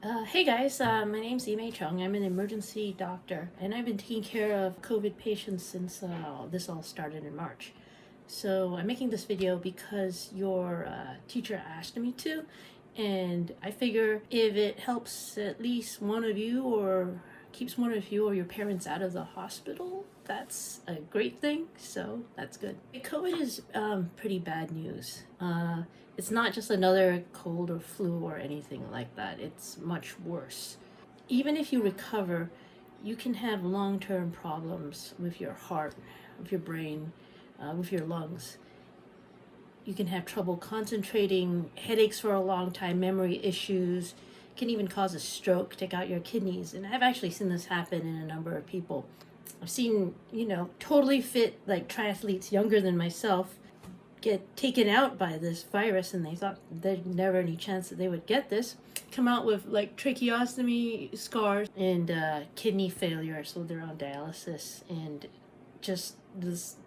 Hey guys, my name's Yimei Chung. I'm an emergency doctor, and I've been taking care of COVID patients since this all started in March. So I'm making this video because your teacher asked me to, and I figure if it helps at least one of you or keeps one of you or your parents out of the hospital, that's a great thing. So that's good. COVID is pretty bad news. It's not just another cold or flu or anything like that. It's much worse. Even if you recover, you can have long-term problems with your heart, with your brain, with your lungs. You can have trouble concentrating, headaches for a long time, memory issues, can even cause a stroke, take out your kidneys. And I've actually seen this happen in a number of people. I've seen, totally fit like triathletes younger than myself get taken out by this virus, and they thought there'd never any chance that they would get this, come out with like tracheostomy scars and kidney failure, so they're on dialysis, and just this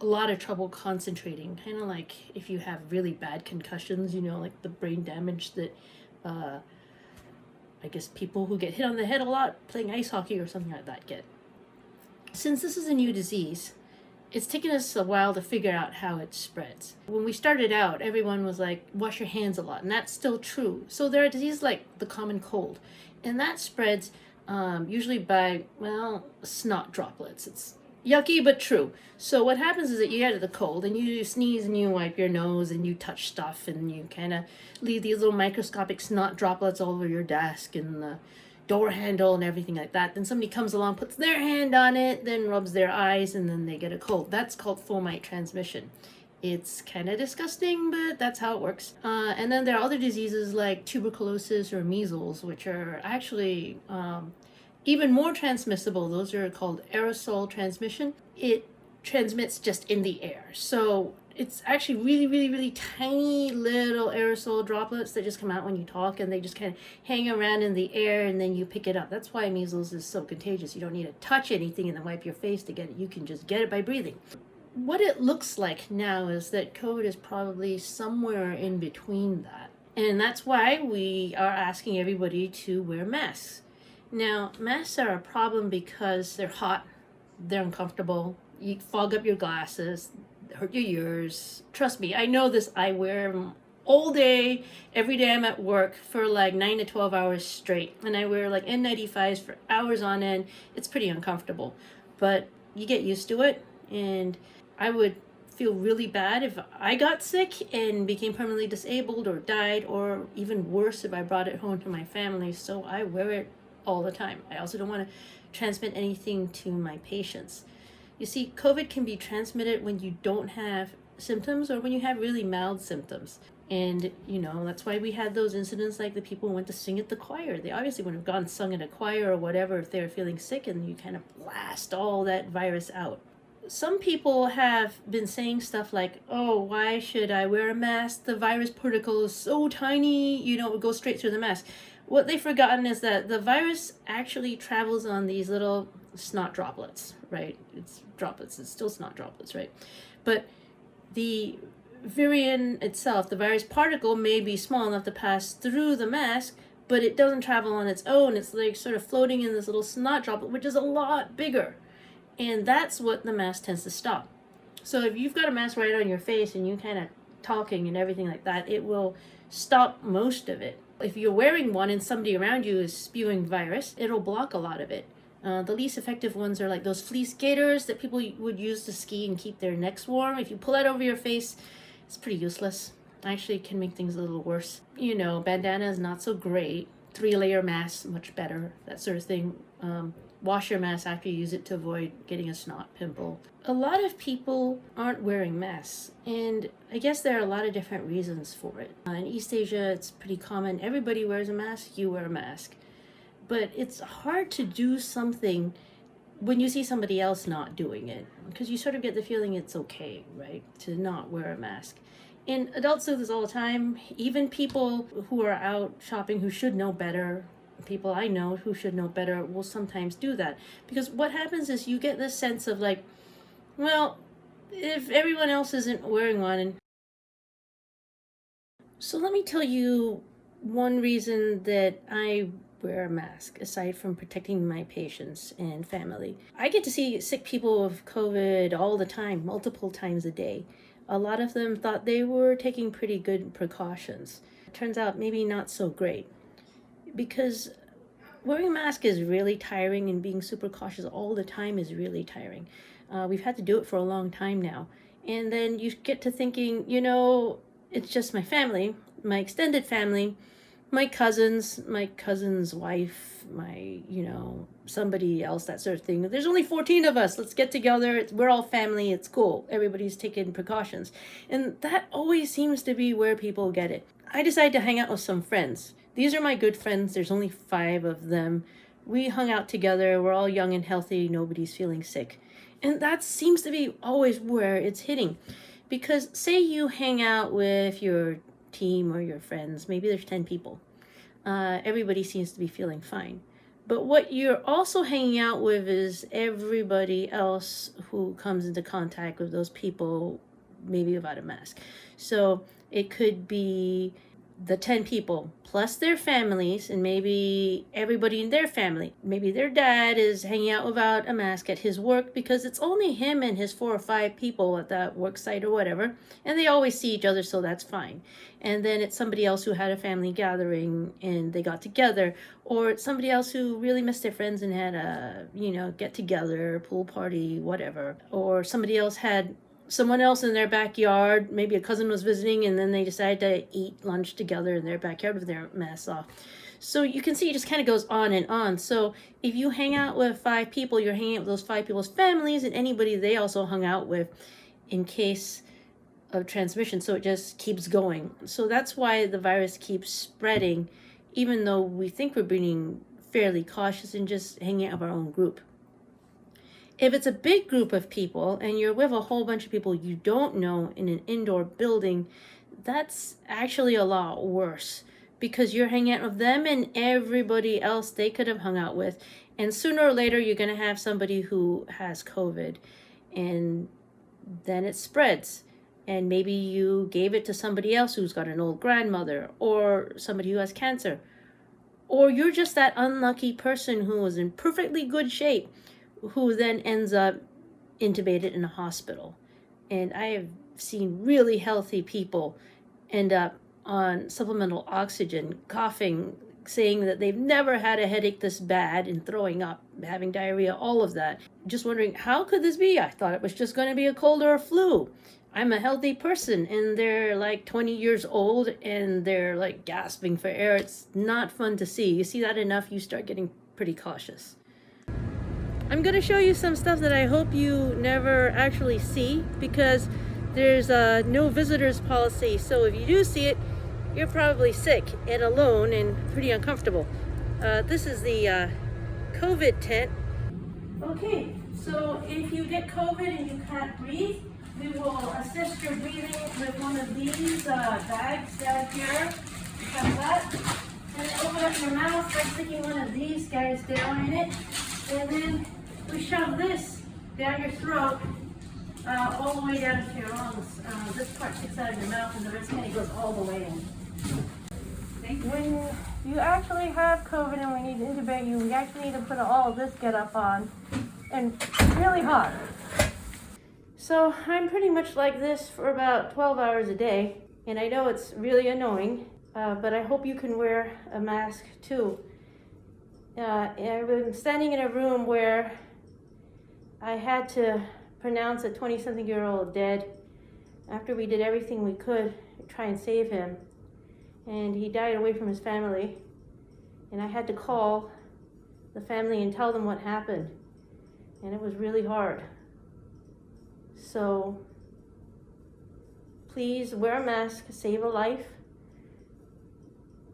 a lot of trouble concentrating, kind of like if you have really bad concussions, like the brain damage that I guess people who get hit on the head a lot playing ice hockey or something like that get. Since this is a new disease, it's taken us a while to figure out how it spreads. When we started out, everyone was like, wash your hands a lot, and that's still true. So there are diseases like the common cold, and that spreads usually by, snot droplets. It's yucky, but true. So what happens is that you get the cold, and you sneeze, and you wipe your nose, and you touch stuff, and you kind of leave these little microscopic snot droplets all over your desk, and the door handle and everything like that. Then somebody comes along, puts their hand on it, then rubs their eyes, and then they get a cold. That's called fomite transmission. It's kind of disgusting, but that's how it works. And then there are other diseases like tuberculosis or measles, which are actually even more transmissible. Those are called aerosol transmission. It transmits just in the air. So it's actually really, really, really tiny little aerosol droplets that just come out when you talk, and they just kind of hang around in the air, and then you pick it up. That's why measles is so contagious. You don't need to touch anything and then wipe your face to get it. You can just get it by breathing. What it looks like now is that COVID is probably somewhere in between that. And that's why we are asking everybody to wear masks. Now, masks are a problem because they're hot, they're uncomfortable, you fog up your glasses, hurt your ears. Trust me, I know this. I wear them all day, every day I'm at work for like 9 to 12 hours straight. And I wear like N95s for hours on end. It's pretty uncomfortable, but you get used to it. And I would feel really bad if I got sick and became permanently disabled or died, or even worse if I brought it home to my family. So I wear it all the time. I also don't want to transmit anything to my patients. You see, COVID can be transmitted when you don't have symptoms or when you have really mild symptoms. And, that's why we had those incidents like the people who went to sing at the choir. They obviously wouldn't have gone sung at a choir or whatever if they were feeling sick, and you kind of blast all that virus out. Some people have been saying stuff like, oh, why should I wear a mask? The virus particle is so tiny, it would go straight through the mask. What they've forgotten is that the virus actually travels on these little snot droplets, right? It's droplets, it's still snot droplets, right? But the virion itself, the virus particle, may be small enough to pass through the mask, but it doesn't travel on its own. It's like sort of floating in this little snot droplet, which is a lot bigger. And that's what the mask tends to stop. So if you've got a mask right on your face and you kind of talking and everything like that, it will stop most of it. If you're wearing one and somebody around you is spewing virus, it'll block a lot of it. The least effective ones are like those fleece gaiters that people would use to ski and keep their necks warm. If you pull that over your face, it's pretty useless. Actually, it can make things a little worse. Bandana is not so great. 3-layer mask, much better, that sort of thing. Wash your mask after you use it to avoid getting a snot pimple. A lot of people aren't wearing masks, and I guess there are a lot of different reasons for it. In East Asia, it's pretty common. Everybody wears a mask, you wear a mask. But it's hard to do something when you see somebody else not doing it, because you sort of get the feeling it's okay, right, to not wear a mask. And adults do this all the time. Even people who are out shopping who should know better, people I know who should know better, will sometimes do that. Because what happens is you get this sense of like, well, if everyone else isn't wearing one. So let me tell you one reason that I wear a mask, aside from protecting my patients and family. I get to see sick people with COVID all the time, multiple times a day. A lot of them thought they were taking pretty good precautions. Turns out maybe not so great, because wearing a mask is really tiring, and being super cautious all the time is really tiring. We've had to do it for a long time now. And then you get to thinking, it's just my family, my extended family, my cousin's wife, somebody else, that sort of thing. There's only 14 of us. Let's get together. We're all family. It's cool. Everybody's taking precautions. And that always seems to be where people get it. I decided to hang out with some friends. These are my good friends. There's only 5 of them. We hung out together. We're all young and healthy. Nobody's feeling sick. And that seems to be always where it's hitting. Because say you hang out with your team or your friends, maybe there's 10 people. Everybody seems to be feeling fine. But what you're also hanging out with is everybody else who comes into contact with those people, maybe without a mask. So it could be the 10 people plus their families, and maybe everybody in their family. Maybe their dad is hanging out without a mask at his work because it's only him and his 4 or 5 people at that work site or whatever, and they always see each other, so that's fine. And then it's somebody else who had a family gathering and they got together, or it's somebody else who really missed their friends and had a get together, pool party, whatever. Or somebody else had someone else in their backyard. Maybe a cousin was visiting and then they decided to eat lunch together in their backyard with their masks off. So you can see it just kind of goes on and on. So if you hang out with 5 people, you're hanging out with those 5 people's families and anybody they also hung out with in case of transmission. So it just keeps going. So that's why the virus keeps spreading, even though we think we're being fairly cautious and just hanging out with our own group. If it's a big group of people and you're with a whole bunch of people you don't know in an indoor building, that's actually a lot worse, because you're hanging out with them and everybody else they could have hung out with. And sooner or later, you're going to have somebody who has COVID, and then it spreads. And maybe you gave it to somebody else who's got an old grandmother, or somebody who has cancer. Or you're just that unlucky person who was in perfectly good shape, who then ends up intubated in a hospital. And I have seen really healthy people end up on supplemental oxygen, coughing, saying that they've never had a headache this bad, and throwing up, having diarrhea, all of that. Just wondering, how could this be? I thought it was just going to be a cold or a flu. I'm a healthy person, and they're like 20 years old and they're like gasping for air. It's not fun to see. You see that enough, you start getting pretty cautious. I'm going to show you some stuff that I hope you never actually see, because there's a no visitors policy. So if you do see it, you're probably sick and alone and pretty uncomfortable. This is the COVID tent. Okay, so if you get COVID and you can't breathe, we will assist your breathing with one of these bags down here. You have that. And then open up your mouth by sticking one of these guys down in it. And then we shove this down your throat, all the way down to your lungs. This part sticks out of your mouth and the rest kind of goes all the way in. When you actually have COVID and we need to intubate you, we actually need to put all of this getup on, and it's really hot. So I'm pretty much like this for about 12 hours a day, and I know it's really annoying, but I hope you can wear a mask too. I've been standing in a room where I had to pronounce a 20-something-year-old dead after we did everything we could to try and save him. And he died away from his family. And I had to call the family and tell them what happened. And it was really hard. So please wear a mask, save a life.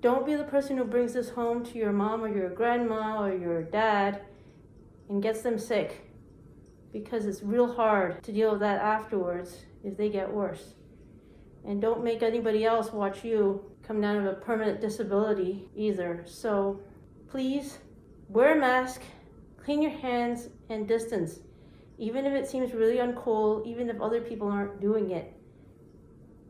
Don't be the person who brings this home to your mom or your grandma or your dad and gets them sick, because it's real hard to deal with that afterwards if they get worse. And don't make anybody else watch you come down with a permanent disability either. So please wear a mask, clean your hands, and distance. Even if it seems really uncool, even if other people aren't doing it.